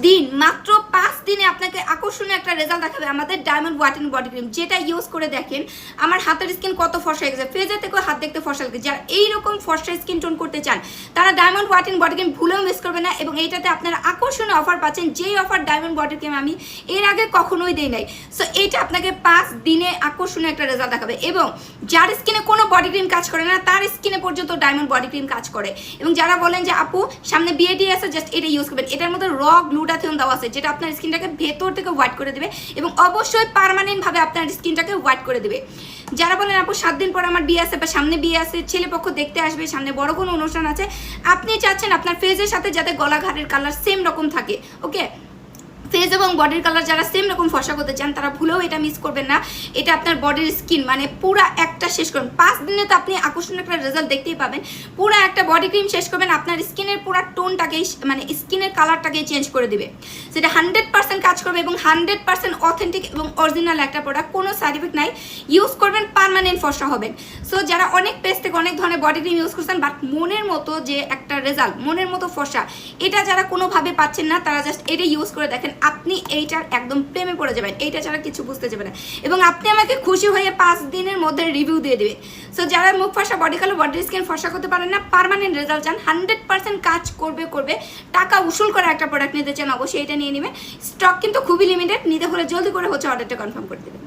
দিন, মাত্র 5 দিনে আপনাকে আকর্ষণীয় একটা রেজাল্ট দেখাবে আমাদের ডায়মন্ড হোয়াইটেনিং বডি ক্রিম। যেটা ইউজ করে দেখেন আমার হাতের স্কিন কত ফর্সা হয়ে গেছে, ফেজে থেকেও হাত দেখতে ফর্সা লাগে। যারা এইরকম ফর্সা স্কিন টোন করতে চান তারা ডায়মন্ড হোয়াইটেনিং বডি ক্রিম ভুলেও মিস করবে না। এবং এইটাতে আপনারা আকর্ষণীয় অফার পাচ্ছেন, যেই অফার ডায়মন্ড বডি ক্রিম আমি এর আগে কখনোই দেই নাই। সো এইটা আপনাকে 5 দিনে আকর্ষণীয় একটা রেজাল্ট দেখাবে। এবং যার স্কিনে কোনো বডি ক্রিম কাজ করে না তার স্কিনে পর্যন্ত ডায়মন্ড বডি ক্রিম কাজ করে। এবং যারা বলেন যে আপু সামনে বিএডি আছে জাস্ট এটা ইউজ করবেন, এটার মধ্যে র গ্লুটাথিয়ন দেওয়া আছে যেটা আপনার স্কিনটাকে ভেতর থেকে হোয়াইট করে দেবে এবং অবশ্যই পার্মানেন্টভাবে আপনার স্কিনটাকে হোয়াইট করে দেবে। যারা বলেন আপু 7 দিন পর আমার বিয়ে আছে বা সামনে বিয়ে আছে, ছেলে পক্ষ দেখতে আসবে, সামনে বড় কোনো অনুষ্ঠান আছে, আপনি চাচ্ছেন আপনার ফেজের সাথে যাতে গলা ঘাড়ের কালার সেম রকম থাকে, ওকে, ফেস এবং বডির কালার যারা সেম রকম ফর্সা করতে চান তারা ভুলেও এটা মিস করবেন না। এটা আপনার বডির স্কিন মানে পুরা একটা শেষ করবেন। 5 দিনে তো আপনি আকর্ষণীয় একটা রেজাল্ট দেখতেই পাবেন। পুরা একটা বডি ক্রিম শেষ করবেন, আপনার স্কিনের পুরা টোনটাকেই মানে স্কিনের কালারটাকেই চেঞ্জ করে দিবে। সেটা 100% কাজ করবে এবং 100% অথেন্টিক এবং অরিজিনাল একটা প্রোডাক্ট, কোনো সাইড ইফেক্ট নাই। ইউজ করবেন পার্মানেন্ট ফর্সা হবেন। সো যারা অনেক পেজ থেকে অনেক ধরনের বডি ক্রিম ইউজ করছেন বাট মনের মতো যে একটা রেজাল্ট, মনের মতো ফর্সা, এটা যারা কোনোভাবে পাচ্ছেন না তারা জাস্ট এটা ইউজ করে দেখেন, আপনি এইটার একদম প্রেমে পড়ে যাবেন। এইটা ছাড়া কিছু বুঝতে যাবে না এবং আপনি আমাকে খুশি হয়ে 5 দিনের মধ্যে রিভিউ দিয়ে দেবে। সো যারা মুখ ফর্সা, বডি কালার, বডি স্কিন ফর্সা করতে পারেন না, পার্মানেন্ট রেজাল্ট চান, 100% কাজ করবে, টাকা উসুল করে একটা প্রোডাক্ট নিতে চান, অবশ্যই এটা নিয়ে নেবেন। স্টক কিন্তু খুবই লিমিটেড, নিতে হলে জলদি করে অর্ডারটা কনফার্ম করে দেবেন।